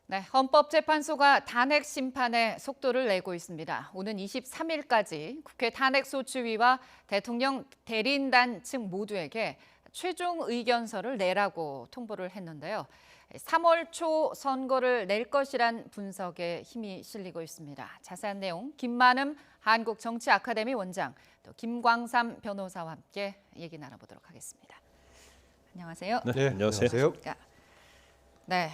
네, 헌법재판소가 탄핵 심판에 속도를 내고 있습니다. 오는 23일까지 국회 탄핵소추위와 대통령 대리인단 측 모두에게 최종 의견서를 내라고 통보를 했는데요. 3월 초 선고를 낼 것이란 분석에 힘이 실리고 있습니다. 자세한 내용 김만음 한국정치아카데미 원장, 또 김광삼 변호사와 함께 얘기 나눠보도록 하겠습니다. 안녕하세요. 네, 안녕하세요. 네,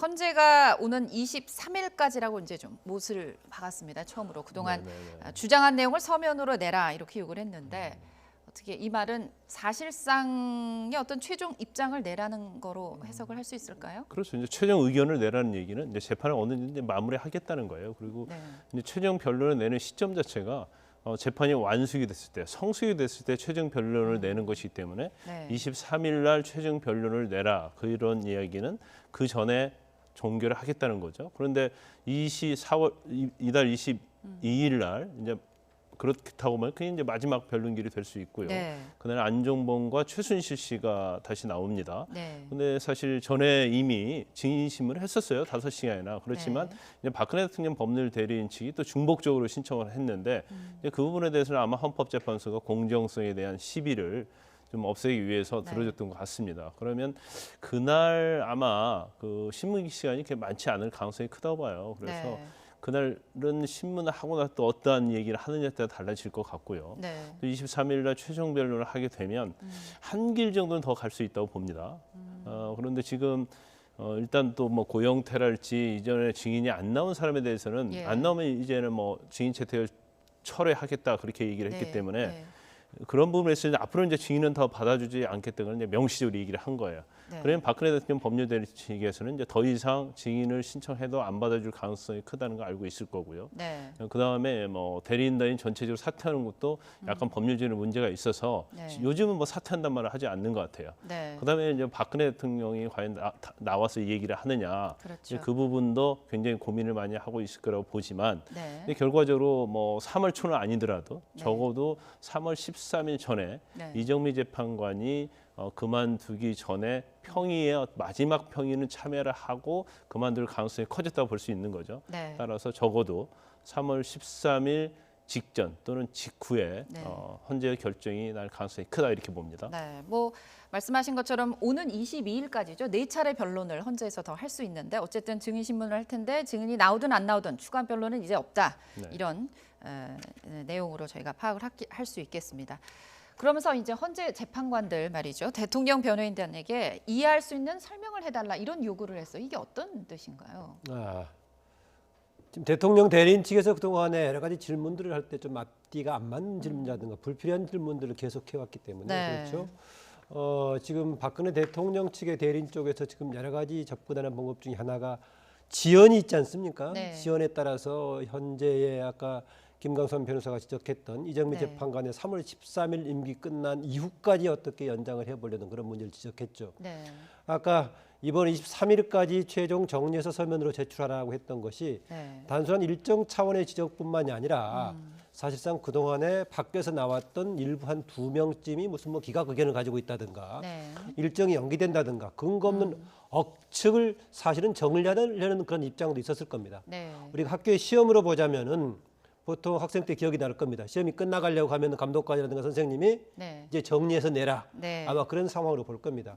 헌재가 오는 23일까지라고 이제 좀 못을 박았습니다. 처음으로 그동안 주장한 내용을 서면으로 내라 이렇게 요구를 했는데 어떻게 이 말은 사실상의 어떤 최종 입장을 내라는 거로 해석을 할 수 있을까요? 그렇죠. 이제 최종 의견을 내라는 얘기는 이제 재판을 어느 정도 마무리하겠다는 거예요. 그리고 이제 최종 변론을 내는 시점 자체가 재판이 완수가 됐을 때, 성수가 됐을 때 최종 변론을 내는 것이기 때문에 23일 날 최종 변론을 내라 그런 이야기는 그 전에 종결을 하겠다는 거죠. 그런데 이달 22일 날 이제 그렇다고 하면 그게 이제 마지막 변론길이 될 수 있고요. 그날 안종범과 최순실 씨가 다시 나옵니다. 근데 사실 전에 이미 증인 신문을 했었어요. 5시간이나. 그렇지만 이제 박근혜 대통령 법률 대리인 측이 또 중복적으로 신청을 했는데 이제 그 부분에 대해서는 아마 헌법재판소가 공정성에 대한 시비를 좀 없애기 위해서 들어줬던 것 같습니다. 그러면 그날 아마 그 신문 시간이 그렇게 많지 않을 가능성이 크다고 봐요. 그래서 그날은 신문을 하고 나서 또 어떠한 얘기를 하느냐에 따라 달라질 것 같고요. 또 23일 날 최종 변론을 하게 되면 한 길 정도는 더 갈 수 있다고 봅니다. 그런데 지금 일단 또 뭐 고영태랄지 이전에 증인이 안 나온 사람에 대해서는 안 나오면 이제는 뭐 증인 채택을 철회하겠다 그렇게 얘기를 했기 때문에 그런 부분에서 앞으로 이제 증인은 더 받아주지 않겠다는 이제 명시적으로 얘기를 한 거예요. 그러면 박근혜 대통령 법률 대리 측에서는 이제 더 이상 증인을 신청해도 안 받아줄 가능성이 크다는 걸 알고 있을 거고요. 그 다음에 뭐 대리인단이 전체적으로 사퇴하는 것도 약간 법률적인 문제가 있어서 요즘은 뭐 사퇴한단 말을 하지 않는 것 같아요. 그 다음에 이제 박근혜 대통령이 과연 나와서 이 얘기를 하느냐, 그 부분도 굉장히 고민을 많이 하고 있을 거라고 보지만 근데 결과적으로 뭐 3월 초는 아니더라도 적어도 3월 13일 전에 이정미 재판관이 그만두기 전에 평의의 마지막 평의는 참여를 하고 그만둘 가능성이 커졌다고 볼 수 있는 거죠. 따라서 적어도 3월 13일 직전 또는 직후에 헌재의 결정이 날 가능성이 크다 이렇게 봅니다. 말씀하신 것처럼 오는 22일까지죠. 4차례 변론을 헌재에서 더 할 수 있는데 어쨌든 증인 신문을 할 텐데 증인이 나오든 안 나오든 추가 변론은 이제 없다. 이런 내용으로 저희가 파악을 할 수 있겠습니다. 그러면서 이제 헌재 재판관들 말이죠. 대통령 변호인단에게 이해할 수 있는 설명을 해달라 이런 요구를 했어요. 이게 어떤 뜻인가요? 지금 대통령 대리인 측에서 그동안에 여러 가지 질문들을 할 때 좀 앞뒤가 안 맞는 질문이라든가 불필요한 질문들을 계속해왔기 때문에 그렇죠. 지금 박근혜 대통령 측의 대리인 쪽에서 지금 여러 가지 접근하는 방법 중에 하나가 지연이 있지 않습니까? 지연에 따라서 현재의 아까 김광삼 변호사가 지적했던 이정미 재판관의 3월 13일 임기 끝난 이후까지 어떻게 연장을 해보려는 그런 문제를 지적했죠. 아까 이번 23일까지 최종 정리해서 서면으로 제출하라고 했던 것이 단순한 일정 차원의 지적뿐만이 아니라 사실상 그동안에 밖에서 나왔던 일부 한 2명쯤이 무슨 뭐 기각 의견을 가지고 있다든가 일정이 연기된다든가 근거 없는 억측을 사실은 정리하려는 그런 입장도 있었을 겁니다. 우리가 학교의 시험으로 보자면은 보통 학생 때 기억이 날 겁니다. 시험이 끝나가려고 하면 감독관이라든가 선생님이 이제 정리해서 내라. 아마 그런 상황으로 볼 겁니다.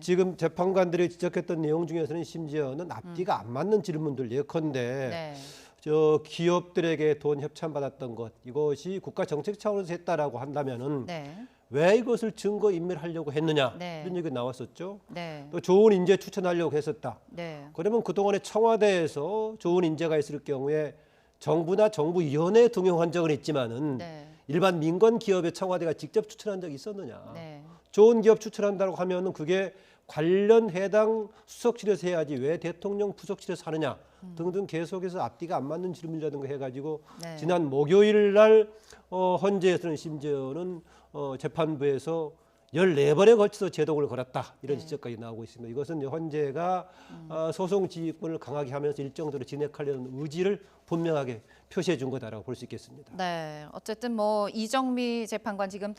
지금 재판관들이 지적했던 내용 중에서는 심지어는 앞뒤가 안 맞는 질문들 예컨대 저 기업들에게 돈 협찬받았던 것 이것이 국가 정책 차원에서 했다라고 한다면은 왜 이것을 증거 인멸하려고 했느냐 이런 얘기가 나왔었죠. 또 좋은 인재 추천하려고 했었다. 그러면 그동안에 청와대에서 좋은 인재가 있을 경우에 정부나 정부위원회에 등용한 적은 있지만은 일반 민간 기업에 청와대가 직접 추천한 적이 있었느냐. 좋은 기업 추천한다고 하면은 그게 관련 해당 수석실에서 해야지 왜 대통령 부속실에서 하느냐 등등 계속해서 앞뒤가 안 맞는 질문이라든가 해가지고 지난 목요일 날 헌재에서는 심지어는 재판부에서 14번에 걸쳐서 제동을 걸었다 이런 네. 지적까지 나오고 있습니다. 이것은 이제 헌재가 소송 지휘권을 강하게 하면서 일정도로 진행하려는 의지를 분명하게 표시해 준 거다라고 볼 수 있겠습니다. 네, 어쨌든 뭐 이정미 재판관 지금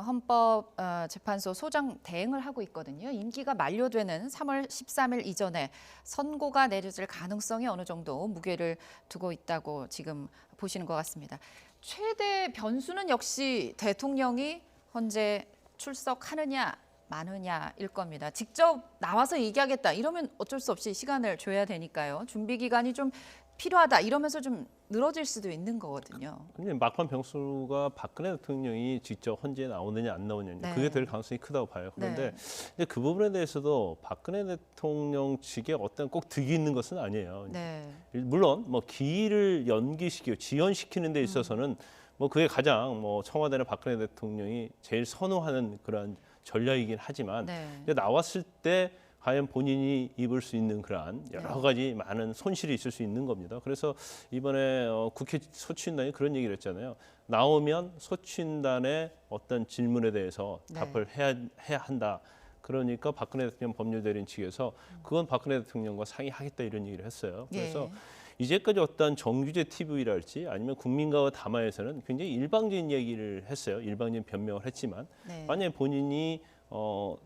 헌법재판소 소장 대행을 하고 있거든요. 임기가 만료되는 3월 13일 이전에 선고가 내려질 가능성이 어느 정도 무게를 두고 있다고 지금 보시는 것 같습니다. 최대 변수는 역시 대통령이 헌재 출석하느냐 마느냐일 겁니다. 직접 나와서 얘기하겠다 이러면 어쩔 수 없이 시간을 줘야 되니까요. 준비 기간이 좀 필요하다 이러면서 좀 늘어질 수도 있는 거거든요. 근데 막판 변수가 박근혜 대통령이 직접 헌재에 나오느냐 안 나오느냐 네. 그게 될 가능성이 크다고 봐요. 그런데 네. 이제 그 부분에 대해서도 박근혜 대통령 측에 어떤 꼭 득이 있는 것은 아니에요. 네. 물론 뭐 기일을 연기시키고 지연시키는 데 있어서는 뭐 그게 가장 뭐 청와대나 박근혜 대통령이 제일 선호하는 그런 전략이긴 하지만 네. 근데 나왔을 때 과연 본인이 입을 수 있는 그러한 여러 가지 많은 손실이 있을 수 있는 겁니다. 그래서 이번에 국회 소추인단이 그런 얘기를 했잖아요. 나오면 소추인단의 어떤 질문에 대해서 네. 답을 해야 한다. 그러니까 박근혜 대통령 법률대리인 측에서 그건 박근혜 대통령과 상의하겠다 이런 얘기를 했어요. 그래서 예. 이제까지 어떤 정규제 TV랄지 아니면 국민과의 담화에서는 굉장히 일방적인 얘기를 했어요. 일방적인 변명을 했지만 네. 만약에 본인이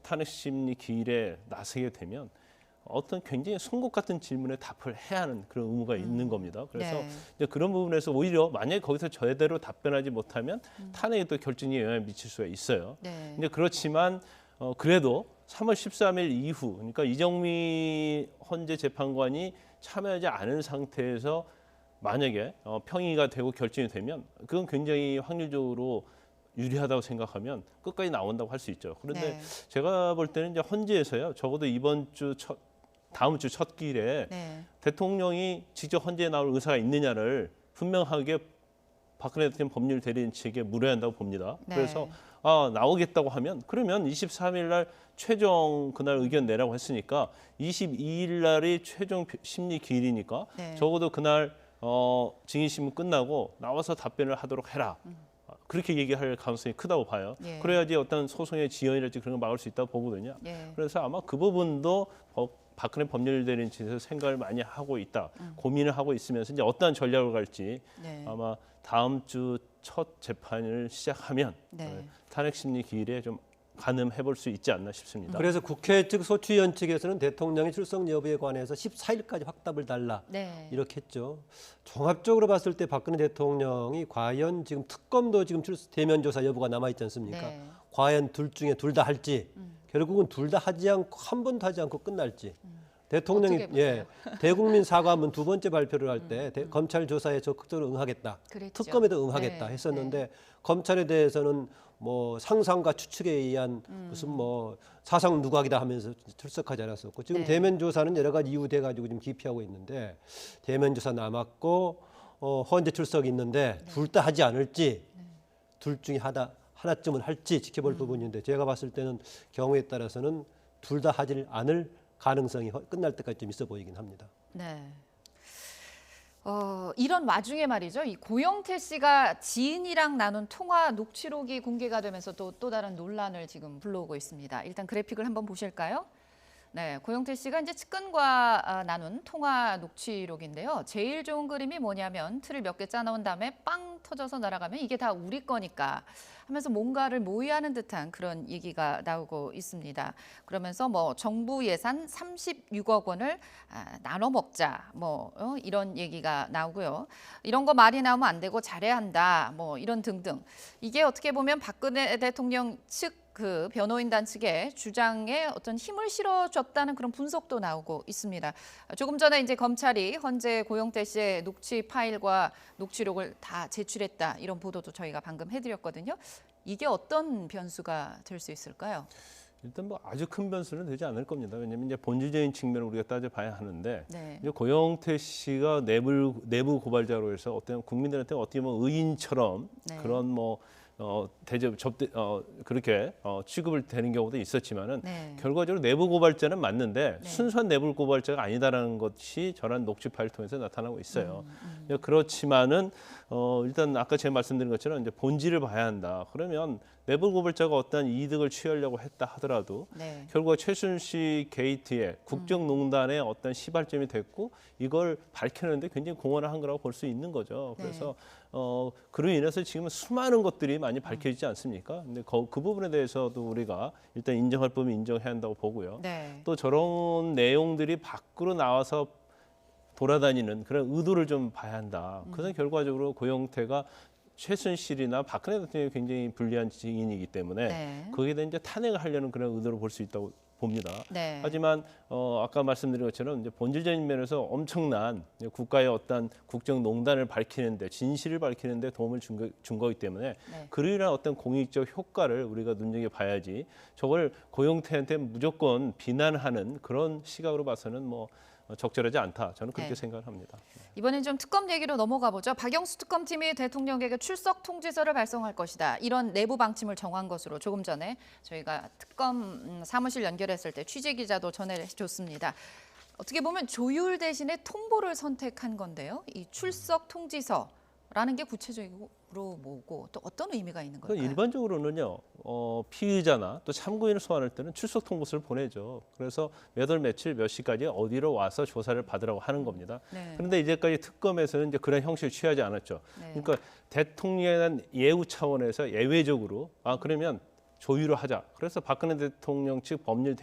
탄핵 심리 기일에 나서게 되면 어떤 굉장히 송곳 같은 질문에 답을 해야 하는 그런 의무가 있는 겁니다. 그래서 네. 이제 그런 부분에서 오히려 만약에 거기서 제대로 답변하지 못하면 탄핵에 또 결정에 영향을 미칠 수가 있어요. 네. 근데 그렇지만 그래도 3월 13일 이후 그러니까 이정미 헌재 재판관이 참여하지 않은 상태에서 만약에 평의가 되고 결정이 되면 그건 굉장히 확률적으로 유리하다고 생각하면 끝까지 나온다고 할 수 있죠. 그런데 네. 제가 볼 때는 이제 헌재에서요. 적어도 다음 주 첫 기일에 네. 대통령이 직접 헌재에 나올 의사가 있느냐를 분명하게 박근혜 대통령 법률 대리인 측에 물어야 한다고 봅니다. 네. 그래서 나오겠다고 하면 그러면 23일 날 최종 그날 의견 내라고 했으니까 22일 날이 최종 심리 기일이니까 네. 적어도 그날 증인신문 끝나고 나와서 답변을 하도록 해라. 그렇게 얘기할 가능성이 크다고 봐요. 예. 그래야지 어떤 소송의 지연이랄지 그런 걸 막을 수 있다고 보거든요. 예. 그래서 아마 그 부분도 박근혜 법률대리인 측에서 생각을 많이 하고 있다. 고민을 하고 있으면서 이제 어떠한 전략을 갈지 네. 아마 다음 주 첫 재판을 시작하면 네. 탄핵 심리 기일에 좀 가늠해 볼 수 있지 않나 싶습니다. 그래서 국회 측 소추위원 측에서는 대통령의 출석 여부에 관해서 14일까지 확답을 달라 네. 이렇게 했죠. 종합적으로 봤을 때 박근혜 대통령이 과연 지금 특검도 지금 대면 조사 여부가 남아 있지 않습니까? 네. 과연 둘 중에 둘 다 할지 결국은 둘 다 하지 않고 한 번도 하지 않고 끝날지. 대통령이 어떻게 보세요? 대국민 사과문 두 번째 발표를 할 때 검찰 조사에 적극적으로 응하겠다. 그랬죠. 특검에도 응하겠다 네, 했었는데 검찰에 대해서는 뭐 상상과 추측에 의한 무슨 뭐 사상 누각이다 하면서 출석하지 않았었고 지금 네. 대면 조사는 여러 가지 이유 돼 가지고 지금 기피하고 있는데 대면 조사 남았고 헌재 출석이 있는데 둘 다 하지 않을지 둘 중에 하나쯤은 할지 지켜볼 부분인데 제가 봤을 때는 경우에 따라서는 둘 다 하지 않을 가능성이 끝날 때까지 좀 있어 보이긴 합니다. 네. 이런 와중에 말이죠. 이 고영태 씨가 지인이랑 나눈 통화 녹취록이 공개가 되면서 또 다른 논란을 지금 불러오고 있습니다. 일단 그래픽을 한번 보실까요? 네, 고영태 씨가 이제 측근과 나눈 통화 녹취록인데요. 제일 좋은 그림이 뭐냐면 틀을 몇 개 짜놓은 다음에 빵 터져서 날아가면 이게 다 우리 거니까 하면서 뭔가를 모의하는 듯한 그런 얘기가 나오고 있습니다. 그러면서 뭐 정부 예산 36억 원을 나눠 먹자 뭐 이런 얘기가 나오고요. 이런 거 말이 나오면 안 되고 잘해야 한다 뭐 이런 등등. 이게 어떻게 보면 박근혜 대통령 측 그 변호인단 측의 주장에 어떤 힘을 실어줬다는 그런 분석도 나오고 있습니다. 조금 전에 이제 검찰이 헌재 고영태 씨의 녹취 파일과 녹취록을 다 제출했다 이런 보도도 저희가 방금 해드렸거든요. 이게 어떤 변수가 될 수 있을까요? 일단 뭐 아주 큰 변수는 되지 않을 겁니다. 왜냐하면 이제 본질적인 측면을 우리가 따져봐야 하는데 네. 이제 고영태 씨가 내부 고발자로 해서 어떤 국민들한테 어떻게 보면 의인처럼 네. 그런 뭐 그렇게 취급을 되는 경우도 있었지만은 네. 결과적으로 내부 고발자는 맞는데 네. 순수한 내부 고발자가 아니다라는 것이 저런 녹취 파일을 통해서 나타나고 있어요. 그렇지만은 일단 아까 제가 말씀드린 것처럼 이제 본질을 봐야 한다. 그러면 내부 고발자가 어떤 이득을 취하려고 했다 하더라도 네. 결국 최순실 게이트에 국정농단의 어떤 시발점이 됐고 이걸 밝혀내는데 굉장히 공헌을 한 거라고 볼 수 있는 거죠. 그래서 그로 인해서 지금 수많은 것들이 많이 밝혀지지 않습니까? 근데 그 부분에 대해서도 우리가 일단 인정할 부분 인정해야 한다고 보고요. 네. 또 저런 내용들이 밖으로 나와서 돌아다니는 그런 의도를 좀 봐야 한다. 그래서 결과적으로 고영태가 최순실이나 박근혜 대통령이 굉장히 불리한 증인이기 때문에 네. 거기에 대해 이제 탄핵을 하려는 그런 의도를 볼 수 있다고 봅니다. 네. 하지만 아까 말씀드린 것처럼 이제 본질적인 면에서 엄청난 국가의 어떤 국정농단을 밝히는데 진실을 밝히는데 도움을 준 거기 때문에 네. 그로 인한 어떤 공익적 효과를 우리가 눈여겨봐야지 저걸 고영태한테 무조건 비난하는 그런 시각으로 봐서는 뭐 적절하지 않다. 저는 그렇게 네. 생각을 합니다. 이번엔 좀 특검 얘기로 넘어가 보죠. 박영수 특검팀이 대통령에게 출석 통지서를 발송할 것이다. 이런 내부 방침을 정한 것으로 조금 전에 저희가 특검 사무실 연결했을 때 취재 기자도 전해줬습니다. 어떻게 보면 조율 대신에 통보를 선택한 건데요. 이 출석 통지서라는 게 구체적으로 뭐고 또 어떤 의미가 있는 걸까요? 일반적으로는요. 피의자나 또 참고인을 소환할 때는 출석 통보서를 보내죠. 그래서 몇 월 며칠 몇 시까지 어디로 와서 조사를 받으라고 하는 겁니다. 네. 그런데 이제까지 특검에서는 이제 그런 형식을 취하지 않았죠. 네. 그러니까 대통령에 대한 예우 차원에서 예외적으로 그러면 조율을 하자. 그래서 박근혜 대통령 측 법률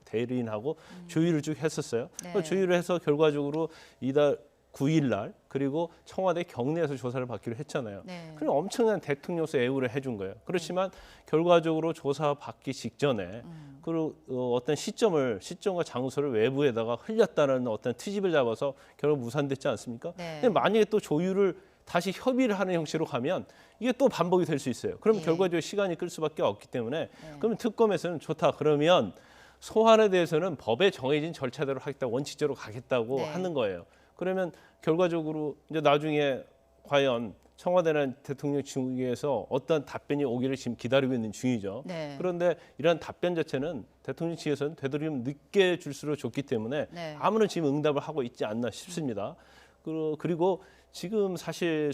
대리인하고 조율을 쭉 했었어요. 네. 조율을 해서 결과적으로 이달 9일 날 그리고 청와대 경내에서 조사를 받기로 했잖아요. 네. 그럼 엄청난 대통령서 예우를 해준 거예요. 그렇지만 결과적으로 조사 받기 직전에 그리고 어떤 시점과 장소를 외부에다가 흘렸다는 어떤 트집을 잡아서 결국 무산됐지 않습니까? 네. 근데 만약에 또 조율을 다시 협의를 하는 형식으로 가면 이게 또 반복이 될 수 있어요. 그럼 예. 결과적으로 시간이 끌 수밖에 없기 때문에 그러면 특검에서는 좋다. 그러면 소환에 대해서는 법에 정해진 절차대로 하겠다, 원칙적으로 가겠다고 네. 하는 거예요. 그러면 결과적으로 이제 나중에 과연 청와대나 대통령 측에서 어떤 답변이 오기를 지금 기다리고 있는 중이죠. 네. 그런데 이런 답변 자체는 대통령 측에서는 되도록이면 늦게 줄수록 좋기 때문에 네. 아무런 지금 응답을 하고 있지 않나 싶습니다. 그리고 지금 사실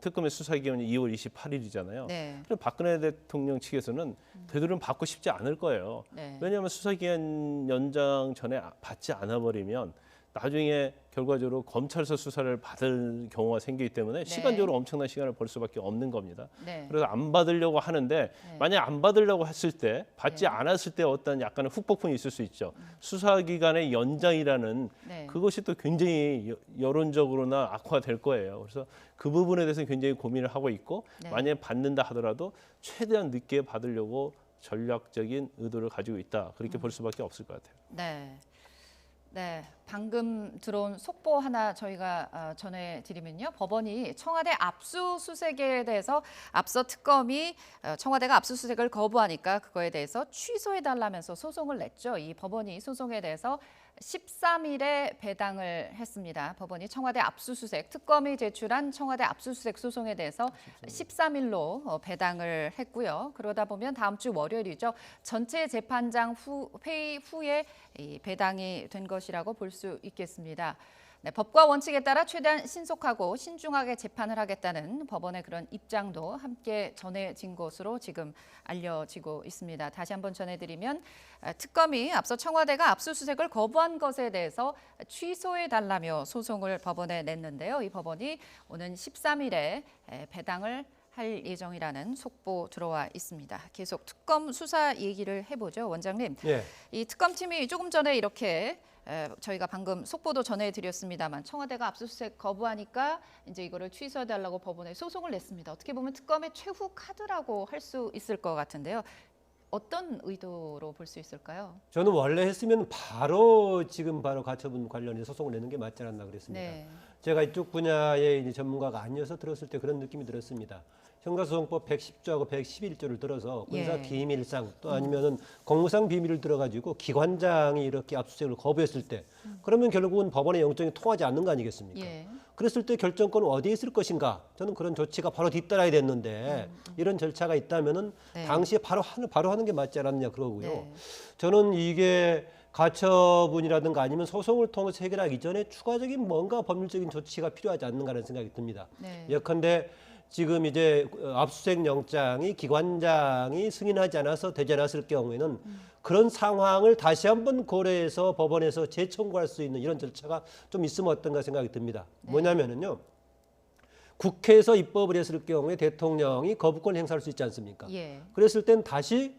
특검의 수사기간이 2월 28일이잖아요. 네. 그럼 박근혜 대통령 측에서는 되도록 받고 싶지 않을 거예요. 네. 왜냐하면 수사기간 연장 전에 받지 않아 버리면 나중에 결과적으로 검찰에서 수사를 받을 경우가 생기기 때문에 시간적으로 엄청난 시간을 벌 수밖에 없는 겁니다. 네. 그래서 안 받으려고 하는데 만약 안 받으려고 했을 때 받지 않았을 때 어떤 약간의 후폭풍이 있을 수 있죠. 수사기간의 연장이라는 네. 그것이 또 굉장히 여론적으로나 악화될 거예요. 그래서 그 부분에 대해서 굉장히 고민을 하고 있고 네. 만약에 받는다 하더라도 최대한 늦게 받으려고 전략적인 의도를 가지고 있다. 그렇게 볼 수밖에 없을 것 같아요. 네. 네, 방금 들어온 속보 하나 저희가 전해드리면요. 법원이 청와대 압수수색에 대해서 앞서 특검이 청와대가 압수수색을 거부하니까 그거에 대해서 취소해달라면서 소송을 냈죠. 이 법원이 소송에 대해서 13일에 배당을 했습니다. 법원이 청와대 압수수색, 특검이 제출한 청와대 압수수색 소송에 대해서 13일로 배당을 했고요. 그러다 보면 다음 주 월요일이죠. 전체 재판장 회의 후에 이 배당이 된 것이라고 볼 수 있겠습니다. 네, 법과 원칙에 따라 최대한 신속하고 신중하게 재판을 하겠다는 법원의 그런 입장도 함께 전해진 것으로 지금 알려지고 있습니다. 다시 한번 전해드리면 특검이 앞서 청와대가 압수수색을 거부한 것에 대해서 취소해달라며 소송을 법원에 냈는데요. 이 법원이 오는 13일에 배당을 할 예정이라는 속보 들어와 있습니다. 계속 특검 수사 얘기를 해보죠, 원장님. 예. 이 특검팀이 조금 전에 이렇게 저희가 방금 속보도 전해드렸습니다만 청와대가 압수수색 거부하니까 이제 이거를 취소해달라고 법원에 소송을 냈습니다. 어떻게 보면 특검의 최후 카드라고 할 수 있을 것 같은데요. 어떤 의도로 볼 수 있을까요? 저는 원래 했으면 바로 가처분 관련해서 소송을 내는 게 맞지 않았나 그랬습니다. 네. 제가 이쪽 분야의 이제 전문가가 아니어서 들었을 때 그런 느낌이 들었습니다. 형사소송법 110조하고 111조를 들어서 군사 기밀상 또 아니면은 공무상 비밀을 들어가지고 기관장이 이렇게 압수수색을 거부했을 때 그러면 결국은 법원의 영장이 통하지 않는 거 아니겠습니까? 예. 그랬을 때 결정권은 어디에 있을 것인가? 저는 그런 조치가 바로 뒤따라야 됐는데 이런 절차가 있다면은 네. 당시에 바로 하는 게 맞지 않았느냐 그러고요. 네. 저는 이게 가처분이라든가 아니면 소송을 통해서 해결하기 전에 추가적인 뭔가 법률적인 조치가 필요하지 않는가 하는 생각이 듭니다. 네. 예컨대 지금 이제 압수수색 영장이 기관장이 승인하지 않아서 되지 않았을 경우에는 그런 상황을 다시 한번 고려해서 법원에서 재청구할 수 있는 이런 절차가 좀 있으면 어떤가 생각이 듭니다. 네. 뭐냐면은요. 국회에서 입법을 했을 경우에 대통령이 거부권을 행사할 수 있지 않습니까? 예. 그랬을 땐 다시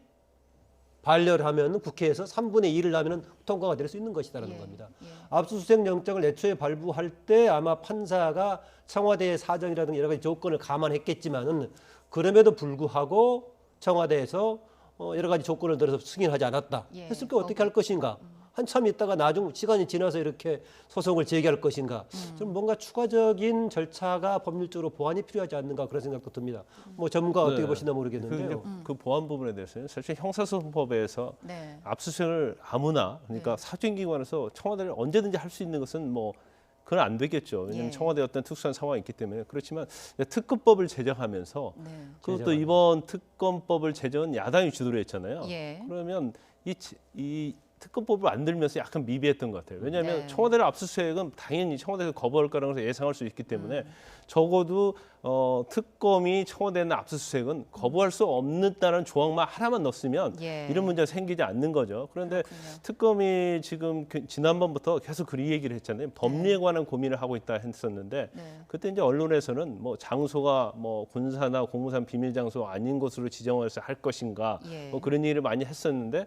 반려를 하면 국회에서 3분의 2를 하면 통과가 될 수 있는 것이다라는 예. 겁니다. 예. 압수수색 영장을 애초에 발부할 때 아마 판사가 청와대의 사정이라든가 여러 가지 조건을 감안했겠지만은 그럼에도 불구하고 청와대에서 여러 가지 조건을 들어서 승인하지 않았다 예. 했을 때 어떻게 할 것인가? 한참 있다가 나중 시간이 지나서 이렇게 소송을 제기할 것인가? 좀 뭔가 추가적인 절차가 법률적으로 보완이 필요하지 않는가 그런 생각도 듭니다. 뭐 전문가 어떻게 네. 보시나 모르겠는데요. 그 보안 부분에 대해서는 사실 형사소송법에서 네. 압수수색을 아무나 그러니까 사정기관에서 청와대를 언제든지 할 수 있는 것은 뭐 그건 안 되겠죠. 왜냐하면 예. 청와대 어떤 특수한 상황이 있기 때문에 그렇지만 특검법을 제정하면서 네. 그것도 이번 특검법을 제정은 야당이 주도를 했잖아요. 예. 그러면 이 특검법을 만들면서 약간 미비했던 것 같아요. 왜냐하면 네. 청와대를 압수수색은 당연히 청와대에서 거부할 거라고 예상할 수 있기 때문에 적어도 특검이 청와대에 있는 압수수색은 거부할 수 없는다는 조항만 하나만 넣었으면 예. 이런 문제가 생기지 않는 거죠. 그런데 그렇군요. 특검이 지금 지난번부터 계속 그 얘기를 했잖아요. 법리에 관한 고민을 하고 있다 했었는데 네. 그때 이제 언론에서는 뭐 장소가 뭐 군사나 공무상 비밀 장소 아닌 곳으로 지정해서 할 것인가 예. 뭐 그런 얘기를 많이 했었는데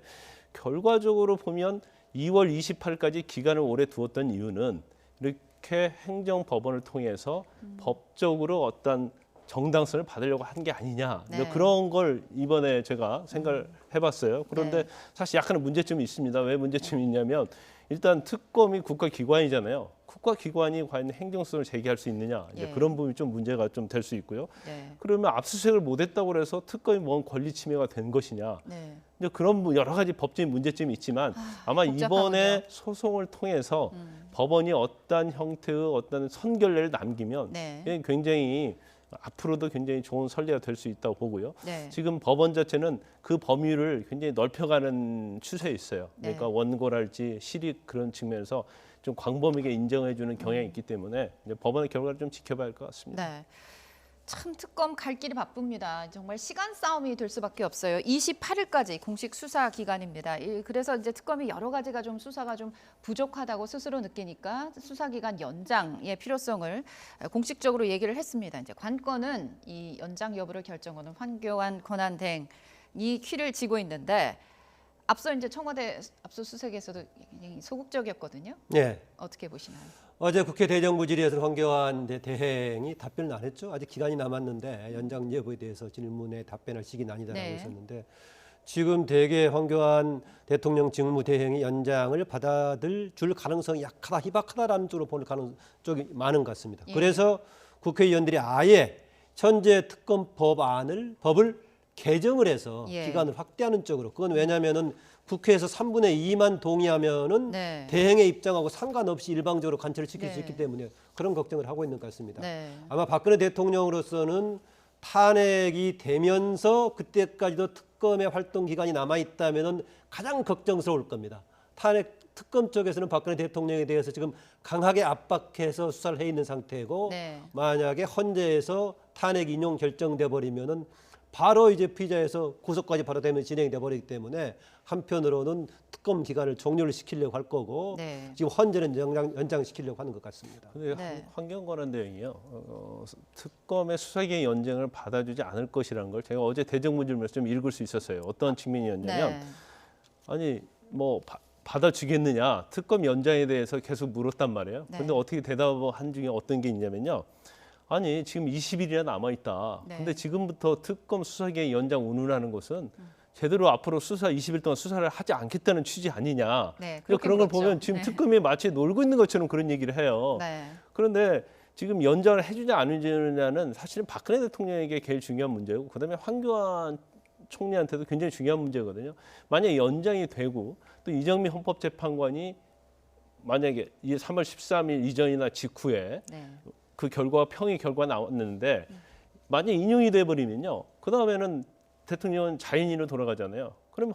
결과적으로 보면 2월 28일까지 기간을 오래 두었던 이유는 이렇게 행정법원을 통해서 법적으로 어떤 정당성을 받으려고 한 게 아니냐 네. 그런 걸 이번에 제가 생각을 해봤어요. 그런데 네. 사실 약간의 문제점이 있습니다. 왜 문제점이 있냐면 일단 특검이 국가기관이잖아요. 국가기관이 과연 행정소송을 제기할 수 있느냐 이제 예. 그런 부분이 좀 문제가 좀 될 수 있고요. 네. 그러면 압수수색을 못했다고 해서 특검이 뭔 권리 침해가 된 것이냐? 네. 이제 그런 여러 가지 법적인 문제점이 있지만 아마 이번에 소송을 통해서 법원이 어떤 형태의 어떤 선결례를 남기면 네. 이게 굉장히 앞으로도 굉장히 좋은 선례가 될 수 있다고 보고요. 네. 지금 법원 자체는 그 범위를 굉장히 넓혀가는 추세에 있어요. 그러니까 네. 원고랄지 실익 그런 측면에서 좀 광범위하게 인정해주는 경향이 있기 때문에 이제 법원의 결과를 좀 지켜봐야 할 것 같습니다. 네. 참 특검 갈 길이 바쁩니다. 정말 시간 싸움이 될 수밖에 없어요. 28일까지 공식 수사 기간입니다. 그래서 이제 특검이 여러 가지가 좀 수사가 좀 부족하다고 스스로 느끼니까 수사 기간 연장의 필요성을 공식적으로 얘기를 했습니다. 이제 관건은 이 연장 여부를 결정하는 황교안 권한대행이 키를 쥐고 있는데 앞서 이제 청와대 압수수색에서도 굉장히 소극적이었거든요. 네. 어떻게 보시나요? 어제 국회 대정부질의에서 황교안 대행이 답변을 안 했죠. 아직 기간이 남았는데 연장 여부에 대해서 질문에 답변할 시기는 아니다라고 네. 했었는데 지금 대개 황교안 대통령 직무대행이 연장을 받아들 줄 가능성이 약하다, 희박하다라는 쪽으로 보는 쪽이 많은 것 같습니다. 예. 그래서 국회의원들이 아예 현재 특검 법을 개정을 해서 예. 기간을 확대하는 쪽으로 그건 왜냐하면은 국회에서 3분의 2만 동의하면은 네. 대행의 입장하고 상관없이 일방적으로 관철을 시킬 수 네. 있기 때문에 그런 걱정을 하고 있는 것 같습니다. 네. 아마 박근혜 대통령으로서는 탄핵이 되면서 그때까지도 특검의 활동 기간이 남아 있다면은 가장 걱정스러울 겁니다. 특검 쪽에서는 박근혜 대통령에 대해서 지금 강하게 압박해서 수사를 해 있는 상태고 네. 만약에 헌재에서 탄핵 인용 결정돼 버리면은 바로 이제 피의자에서 구속까지 바로 되면 진행이 돼 버리기 때문에 한편으로는 특검 기간을 종료를 시키려고 할 거고 네. 지금 헌재는 연장시키려고 하는 것 같습니다. 근데 네. 황교안 대행이요 특검의 수사기의 연장을 받아주지 않을 것이라는 걸 제가 어제 대정부질문에서 좀 읽을 수 있었어요. 어떤 측면이었냐면 네. 아니 뭐 받아주겠느냐 특검 연장에 대해서 계속 물었단 말이에요. 네. 근데 어떻게 대답한 중에 어떤 게 있냐면요. 아니 지금 20일이나 남아 있다. 네. 근데 지금부터 특검 수사기의 연장 운운하는 것은 제대로 앞으로 수사 20일 동안 수사를 하지 않겠다는 취지 아니냐. 네, 그러니까 그런 걸 물었죠. 보면 지금 네. 특검이 마치 놀고 있는 것처럼 그런 얘기를 해요. 네. 그런데 지금 연장을 해주냐 안 해주냐는 사실은 박근혜 대통령에게 제일 중요한 문제고 그다음에 황교안 총리한테도 굉장히 중요한 문제거든요. 만약에 연장이 되고 또 이정미 헌법재판관이 만약에 3월 13일 이전이나 직후에 네. 그 평의 결과 나왔는데 만약 인용이 돼버리면요. 그 다음에는 대통령은 자인으로 돌아가잖아요. 그럼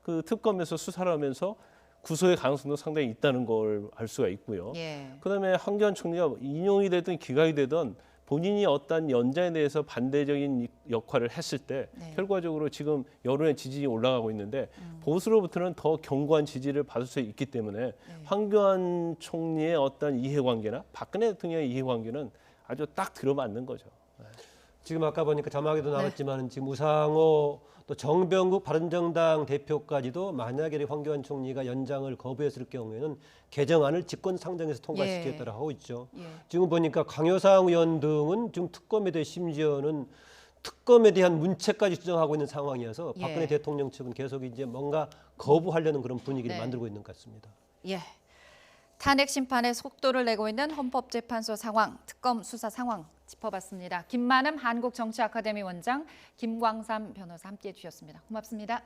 그 특검에서 수사를 하면서 구속의 가능성도 상당히 있다는 걸 알 수가 있고요. 예. 그다음에 황교안 총리가 인용이 되든 기각이 되든 본인이 어떤 연장에 대해서 반대적인 역할을 했을 때 네. 결과적으로 지금 여론의 지지율이 올라가고 있는데 보수로부터는 더 견고한 지지를 받을 수 있기 때문에 황교안 총리의 어떤 이해관계나 박근혜 대통령의 이해관계는 아주 딱 들어맞는 거죠. 지금 아까 보니까 자막에도 네. 나왔지만 지금 우상호 또 정병국 바른정당 대표까지도 만약에 황교안 총리가 연장을 거부했을 경우에는 개정안을 직권상정해서 통과시키겠다고 하고 있죠. 예. 지금 보니까 강효상 의원 등은 지금 특검에 대해 심지어는 특검에 대한 문체까지 주장하고 있는 상황이어서 예. 박근혜 대통령 측은 계속 이제 뭔가 거부하려는 그런 분위기를 네. 만들고 있는 것 같습니다. 예. 탄핵 심판에 속도를 내고 있는 헌법재판소 상황, 특검 수사 상황 짚어봤습니다. 김만음 한국정치아카데미 원장, 김광삼 변호사 함께해 주셨습니다. 고맙습니다.